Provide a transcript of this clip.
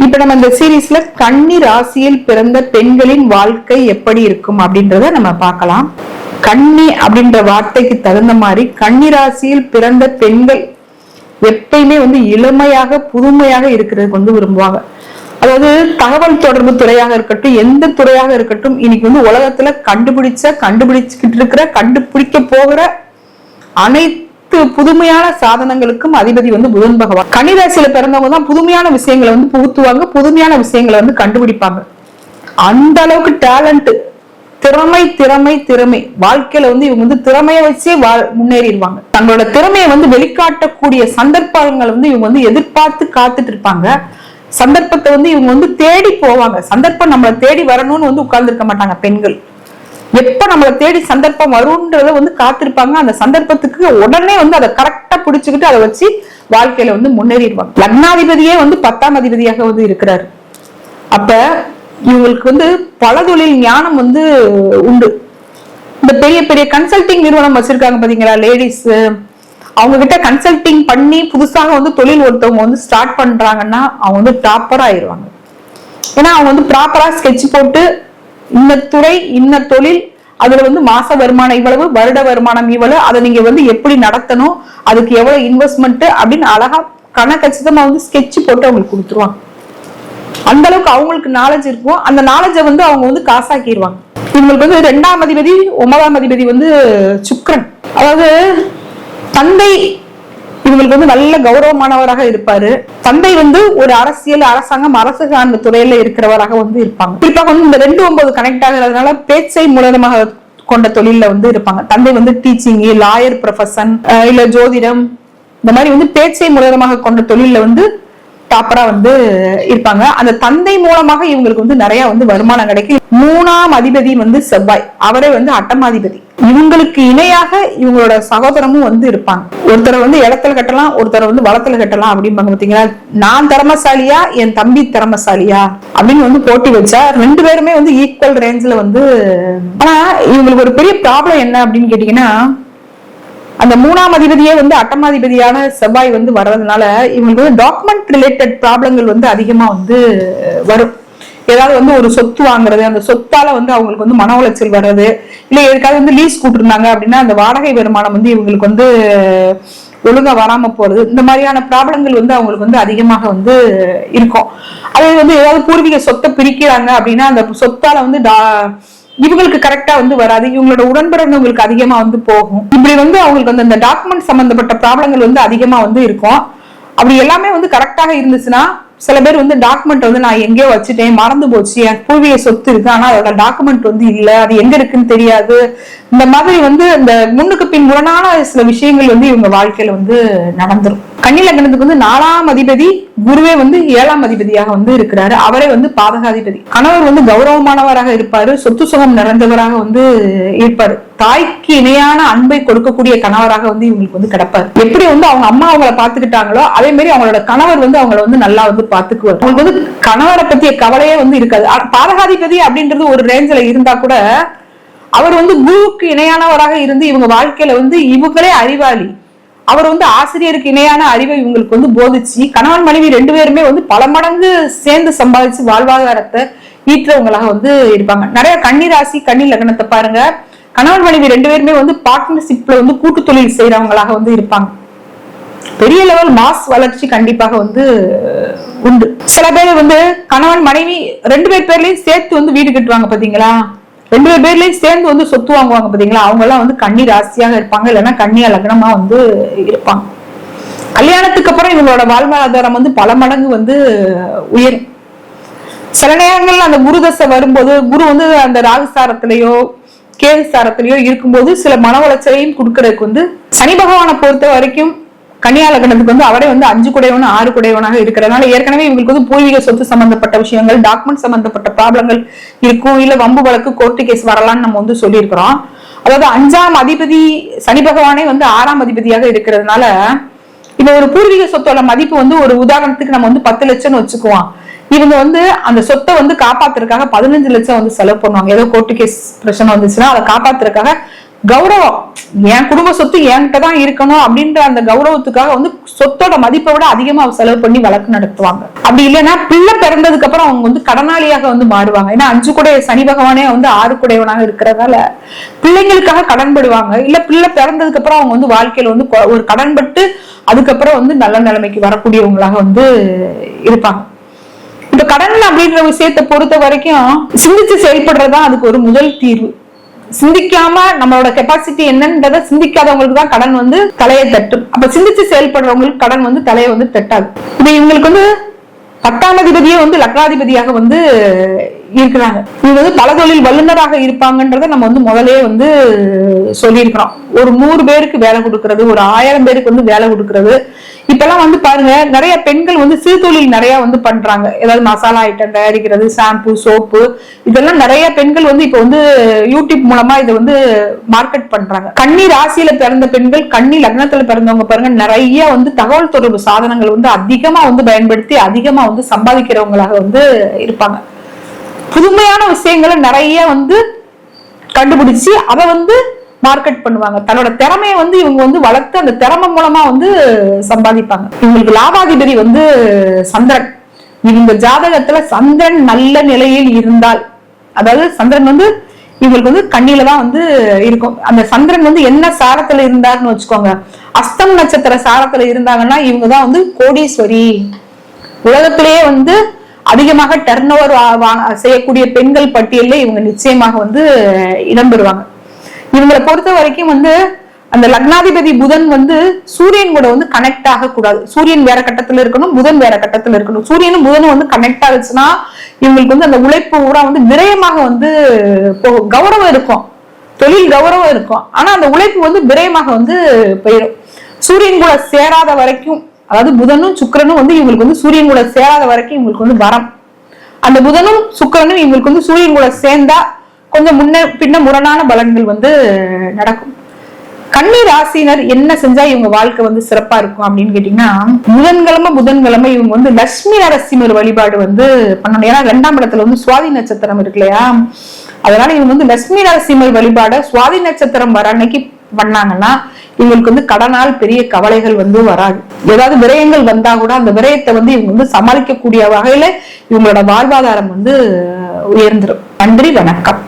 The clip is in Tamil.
இப்ப நம்ம இந்த சீரீஸ்ல கன்னி ராசியில் பிறந்த பெண்களின் வாழ்க்கை எப்படி இருக்கும் அப்படின்றத நம்ம பார்க்கலாம். கன்னி அப்படின்ற வார்த்தைக்கு தகுந்த மாதிரி கன்னி ராசியில் பிறந்த பெண்கள் எப்பயுமே இளமையாக புதுமையாக இருக்கிறதுக்கு விரும்புவாங்க. அதாவது தகவல் தொடர்பு துறையாக இருக்கட்டும், எந்த துறையாக இருக்கட்டும், இன்னைக்கு உலகத்துல கண்டுபிடிச்சுக்கிட்டு இருக்கிற கண்டுபிடிக்க போகிற அனைத்து புதுமையான சாதனங்களுக்கும் அதிபதி புதன் பகவான். கன்னிராசியில பிறந்தவங்க தான் புதுமையான விஷயங்களை புகுத்துவாங்க, புதுமையான விஷயங்களை கண்டுபிடிப்பாங்க. அந்த அளவுக்கு டேலண்ட், திறமை திறமை திறமை வாழ்க்கையில இவங்க திறமையை வச்சே முன்னேறிடுவாங்க. தங்களோட திறமையை வெளிக்காட்டக்கூடிய சந்தர்ப்பங்கள் இவங்க எதிர்பார்த்து காத்துட்டு இருப்பாங்க. சந்தர்ப்பத்தை இவங்க தேடி போவாங்க. சந்தர்ப்பம் நம்மளை தேடி வரணும்னு உட்கார்ந்து இருக்க மாட்டாங்க பெண்கள். எப்ப நம்மளை தேடி சந்தர்ப்பம் வரும்ன்றத காத்திருப்பாங்க. அந்த சந்தர்ப்பத்துக்கு உடனே அதை கரெக்டா பிடிச்சுக்கிட்டு அதை வச்சு வாழ்க்கையில முன்னேறிடுவாங்க. லக்னாதிபதியே 10ஆம் அதிபதியாக இருக்கிறாரு. அப்ப இவங்களுக்கு பல தொழில் ஞானம் உண்டு. இந்த பெரிய பெரிய கன்சல்டிங் நிறுவனம் வச்சிருக்காங்க பாத்தீங்களா லேடிஸ், அவங்க கிட்ட கன்சல்டிங் பண்ணி புதுசாக தொழில் ஒருத்தவங்க ஸ்டார்ட் பண்றாங்கன்னா அவங்க டாப்பரா ஆயிடுவாங்க. ஏன்னா அவங்க ப்ராப்பரா ஸ்கெட்ச் போட்டு இந்த துறை இந்த தொழில் அதுல மாச வருமானம் இவ்வளவு, வருட வருமானம் இவ்வளவு, அதை நீங்க எப்படி நடத்தணும், அதுக்கு எவ்வளவு இன்வெஸ்ட்மெண்ட் அப்படின்னு அழகா கணக்கச்சிதமா ஸ்கெட்ச் போட்டு அவங்களுக்கு கொடுத்துருவாங்க. அந்த அளவுக்கு அவங்களுக்கு நாலேஜ் இருக்கும். அந்த நாலேஜை அவங்க காசாக்கிடுவாங்க. இவங்களுக்கு 2ஆம் அதிபதி 9ஆம் அதிபதி சுக்கிரன். அதாவது தந்தை இவங்களுக்கு நல்ல கௌரவமானவராக இருப்பாரு. தந்தை ஒரு அரசியல், அரசாங்கம், அரசு சார்ந்த துறையில இருக்கிறவராக இருப்பாங்க. குறிப்பாக இந்த 2-9 கனெக்ட் ஆகிறதுனால பேச்சை மூலமாக கொண்ட தொழில இருப்பாங்க. தந்தை டீச்சிங், லாயர் ப்ரொஃபஷன், இல்ல ஜோதிடம், இந்த மாதிரி பேச்சை மூலமாக கொண்ட தொழில டாப்பரா இருப்பாங்க. அந்த தந்தை மூலமாக இவங்களுக்கு நிறைய வருமானம் கிடைக்கும். 3ஆம் அதிபதி செவ்வாய், அவரே 8ஆம் அதிபதி. இவங்களுக்கு இணையாக இவங்களோட சகோதரமும் இருப்பாங்க. ஒருத்தரை இடத்துல கட்டலாம், ஒருத்தரை வளத்துல கட்டலாம் அப்படிம்பாங்க பாத்தீங்களா. நான் திறமசாலியா, என் தம்பி திறமசாலியா அப்படின்னு போட்டி வச்சா 2 பேருமே ஈக்குவல் ரேஞ்ச்ல ஆனா இவங்களுக்கு ஒரு பெரிய ப்ராப்ளம் என்ன அப்படின்னு கேட்டீங்கன்னா, அந்த 3ஆம் அதிபதியே 8ஆம் அதிபதியான செவ்வாய் வர்றதுனால இவங்களுக்கு டாக்குமெண்ட் ரிலேட்டட் ப்ராப்ளங்கள் அதிகமா வரும். ஏதாவது ஒரு சொத்து வாங்குறது, அந்த சொத்தால அவங்களுக்கு மன உளைச்சல் வர்றது, இல்ல எதுக்காவது லீஸ் கூட்டிருந்தாங்க அப்படின்னா அந்த வாடகை வருமானம் இவங்களுக்கு ஒழுங்கா வராம போறது, இந்த மாதிரியான ப்ராப்ளங்கள் அவங்களுக்கு அதிகமாக இருக்கும். அது ஏதாவது பூர்வீக சொத்தை பிரிக்கிறாங்க அப்படின்னா அந்த சொத்தால இவங்களுக்கு கரெக்டா வராது, இவங்களோட உடன்பிறந்தவங்களுக்கு அதிகமா போகும். இப்படி அவங்களுக்கு அந்த டாக்குமெண்ட் சம்பந்தப்பட்ட ப்ராப்ளங்கள் அதிகமா இருக்கும். அப்படி எல்லாமே கரெக்டாக இருந்துச்சுன்னா, சில பேர் டாக்குமெண்ட் நான் எங்கேயோ வச்சுட்டேன், மறந்து போச்சு, என் பூர்வீக சொத்து இருக்கு ஆனா அதோட டாக்குமெண்ட் இல்ல, அது எங்க இருக்குன்னு தெரியாது, இந்த மாதிரி இந்த முன்னுக்கு பின் முரணான சில விஷயங்கள் இவங்க வாழ்க்கையில நடந்துரும். கன்னி லக்னத்துக்கு 4ஆம் அதிபதி குருவே 7ஆம் அதிபதியாக இருக்கிறாரு. அவரே பாதகாதிபதி. கணவர் கௌரவமானவராக இருப்பாரு, சொத்து சுகம் நிறைந்தவராக இருப்பாரு. தாய்க்கு இணையான அன்பை கொடுக்கக்கூடிய கணவராக இவங்களுக்கு கிடப்பாரு. எப்படி அவங்க அம்மா அவங்கள பாத்துக்கிட்டாங்களோ அதே மாதிரி அவங்களோட கணவர் அவங்கள நல்லா பாத்துக்குவார். அவங்களுக்கு கணவரை பத்திய கவலையே இருக்காது. பாதகாதிபதி அப்படின்றது ஒரு ரேஞ்சில இருந்தா கூட அவர் குருவுக்கு இணையானவராக இருந்து இவங்க வாழ்க்கையில இவங்களே அறிவாளி. அவர் ஆசிரியருக்கு இணையான அறிவை இவங்களுக்கு போதிச்சு கணவன் மனைவி 2 பேருமே பல மடங்கு சேர்ந்து சம்பாதிச்சு வாழ்வாதாரத்தை ஈற்றவங்களாக இருப்பாங்க. நிறைய கன்னி ராசி கன்னி லக்னத்தை பாருங்க, கணவன் மனைவி 2 பேருமே பார்ட்னர்ஷிப்ல கூட்டு தொழில் செய்யறவங்களாக இருப்பாங்க. பெரிய லெவல் மாஸ் வளர்ச்சி கண்டிப்பாக உண்டு. சில பேர் கணவன் மனைவி 2 பேர்லயும் சேர்த்து வீடு கட்டுவாங்க பாத்தீங்களா, 2 பேர்லயும் சேர்ந்து சொத்து வாங்குவாங்க பாத்தீங்களா, அவங்க எல்லாம் கன்னி ராசியாக இருப்பாங்க, இல்லைன்னா கன்னியா லக்னமா இருப்பாங்க. கல்யாணத்துக்கு அப்புறம் இவங்களோட வாழ்வாதாரம் பல மடங்கு உயரும். சில நேரங்கள்ல அந்த குரு தசை வரும்போது குரு அந்த ராகுசாரத்திலேயோ கேது சாரத்திலேயோ இருக்கும்போது சில மன உளைச்சலையும் கொடுக்கறதுக்கு சனி பகவானை பொறுத்த வரைக்கும் கன்னியா லக்னத்துக்கு அவரே 5 குடையவன் 6 குடையவனாக இருக்கிறதுனால ஏற்கனவே இவங்களுக்கு பூர்வீக சொத்து சம்பந்தப்பட்ட விஷயங்கள், டாக்குமெண்ட் சம்பந்தப்பட்ட ப்ராப்ளங்கள் இருக்கும், இல்ல வம்பு வழக்கு கோர்ட்டு கேஸ் வரலாம்னு நம்ம சொல்லியிருக்கிறோம். அதாவது 5ஆம் அதிபதி சனி பகவானே 6ஆம் அதிபதியாக இருக்கிறதுனால இந்த ஒரு பூர்வீக சொத்தோட மதிப்பு ஒரு உதாரணத்துக்கு நம்ம 10 லட்சம்னு வச்சுக்குவோம். இவங்க அந்த சொத்தை காப்பாத்துறதுக்காக 15 லட்சம் செலவு பண்ணுவாங்க. ஏதோ கோர்ட்டு கேஸ் பிரச்சனை வந்துச்சுன்னா அதை காப்பாத்துறதுக்காக கௌரவம், என் குடும்ப சொத்து என்கிட்ட தான் இருக்கணும் அப்படின்ற அந்த கௌரவத்துக்காக வந்து சொத்தோட மதிப்பை விட அதிகமா செலவு பண்ணி வழக்கு நடத்துவாங்க. அப்படி இல்லைன்னா பிள்ளை பிறந்ததுக்கு அப்புறம் அவங்க வந்து கடனாளியாக வந்து மாறுவாங்க. ஏன்னா 5 குடை சனி பகவானே வந்து 6 குடையவனாக இருக்கிறதால பிள்ளைங்களுக்காக கடன்படுவாங்க. இல்ல பிள்ளை பிறந்ததுக்கு அப்புறம் அவங்க வந்து வாழ்க்கையில வந்து ஒரு கடன்பட்டு அதுக்கப்புறம் வந்து நல்ல நிலைமைக்கு வரக்கூடியவங்களாக வந்து இருப்பாங்க. இந்த கடன் அப்படின்ற விஷயத்தை பொறுத்த வரைக்கும் சிந்திச்சு செயல்படுறதா அதுக்கு ஒரு முதல் தீர்வு. சிந்திக்காம நம்மளோட கெப்பாசிட்டி என்னன்றத சிந்திக்காதவங்களுக்கு தான் கடன் வந்து தலையை தட்டும். அப்ப சிந்திச்சு செயல்படுறவங்களுக்கு கடன் வந்து தலையை வந்து தட்டாது. இது இவங்களுக்கு வந்து 10ஆம் அதிபதியே வந்து லக்னாதிபதியாக வந்து இருக்கிறாங்க. இவங்க வந்து பல தொழில் வல்லுநராக இருப்பாங்கன்றத நம்ம வந்து முதலே வந்து சொல்லியிருக்கிறோம். ஒரு 100 பேருக்கு வேலை கொடுக்கறது, ஒரு 1000 பேருக்கு வந்து வேலை கொடுக்கறது. இப்பெல்லாம் வந்து பாருங்க, நிறைய பெண்கள் வந்து சிறு தொழில் நிறைய வந்து பண்றாங்க. ஏதாவது மசாலா ஐட்டம் தயாரிக்கிறது, ஷாம்பு, சோப்பு, இதெல்லாம் நிறைய பெண்கள் வந்து இப்ப வந்து யூடியூப் மூலமா இதை வந்து மார்க்கெட் பண்றாங்க. கன்னி ராசியில பிறந்த பெண்கள், கன்னி லக்னத்துல பிறந்தவங்க பாருங்க, நிறைய வந்து தகவல் தொடர்பு சாதனங்கள் வந்து அதிகமா வந்து பயன்படுத்தி அதிகமா வந்து சம்பாதிக்கிறவங்களாக வந்து இருப்பாங்க. புதுமையான விஷயங்களை நிறைய வந்து கண்டுபிடிச்சு அதை வந்து மார்க்கெட் பண்ணுவாங்க. தன்னோட திறமையை வந்து இவங்க வந்து வளர்த்து அந்த திறமை மூலமா வந்து சம்பாதிப்பாங்க. இவங்களுக்கு லாபாதிபதி வந்து சந்திரன். இவங்க ஜாதகத்துல சந்திரன் நல்ல நிலையில் இருந்தால், அதாவது சந்திரன் வந்து இவங்களுக்கு வந்து கண்ணில தான் வந்து இருக்கும். அந்த சந்திரன் வந்து என்ன சாரத்துல இருந்தாருன்னு வச்சுக்கோங்க, அஸ்தம் நட்சத்திர சாரத்துல இருந்தாங்கன்னா இவங்கதான் வந்து கோடீஸ்வரி. உலகத்திலேயே வந்து அதிகமாக டர்ன் ஓவர் செய்யக்கூடிய பெண்கள் பட்டியலில் இவங்க நிச்சயமாக வந்து இடம்பெறுவாங்க. இவங்களை பொறுத்த வரைக்கும் வந்து அந்த லக்னாதிபதி புதன் வந்து சூரியன் கூட வந்து கனெக்ட் ஆக கூடாது. சூரியன் வேற கட்டத்துல இருக்கணும், புதன் வேற கட்டத்துல இருக்கணும். சூரியனும் புதனும் வந்து கனெக்ட் ஆகுச்சுன்னா இவங்களுக்கு வந்து அந்த உழைப்பு ஊரா வந்து விரயமாக வந்து போகும். கௌரவம் இருக்கும், தொழில் கௌரவம் இருக்கும், ஆனா அந்த உழைப்பு வந்து விரயமாக வந்து போயிடும். சூரியன் கூட சேராத வரைக்கும், அதாவது புதனும் சுக்கிரனும் வந்து இவங்களுக்கு வந்து சூரியன் கூட சேராத வரைக்கும் இவங்களுக்கு வந்து வரம். அந்த புதனும் சுக்கிரனும் இவங்களுக்கு வந்து சூரியன் கூட சேர்ந்தா கொஞ்சம் முன்ன பின்ன முரணான பலன்கள் வந்து நடக்கும். கன்னி ராசினர் என்ன செஞ்சா இவங்க வாழ்க்கை வந்து சிறப்பா இருக்கும் அப்படின்னு கேட்டீங்கன்னா, புதன்கிழமை இவங்க வந்து லட்சுமி நரசிம்மர் வழிபாடு வந்து பண்ணணும். ஏன்னா 2ஆம் இடத்துல வந்து சுவாதி நட்சத்திரம் இருக்கு இல்லையா, அதனால இவங்க வந்து லட்சுமி நரசிம்மர் வழிபாட சுவாதி நட்சத்திரம் வர அன்னைக்கு பண்ணாங்கன்னா இவங்களுக்கு வந்து கடனால் பெரிய கவலைகள் வந்து வராது. ஏதாவது விரயங்கள் வந்தா கூட அந்த விரயத்தை வந்து இவங்க வந்து சமாளிக்கக்கூடிய வகையில இவங்களோட வாழ்வாதாரம் வந்து உயர்ந்துடும். நன்றி, வணக்கம்.